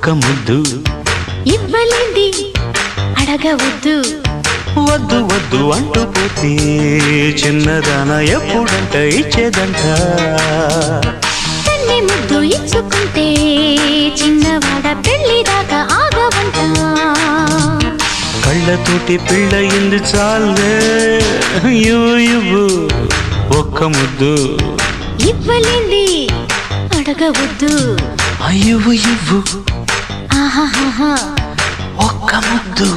ఒక్క ముద్దు ఇవ్వలేంది అడగవద్దు వద్దు వద్దు అంటూ పోతే చిన్నదాన ఎప్పుడంట ఇచ్చేదంట తన్ని ముద్దు ఇచ్చుకుంటే చిన్నవాడ పెళ్లి దాకా ఆగవంట కళ్ళతోటి పిల్లయింది చాలే ఇవ్వు ఒక్క ముద్దు ఇవ్వలేంది అడగవద్దు అయ్యవు ఇవ్వు ఆహాహా ఒక్క ముద్దు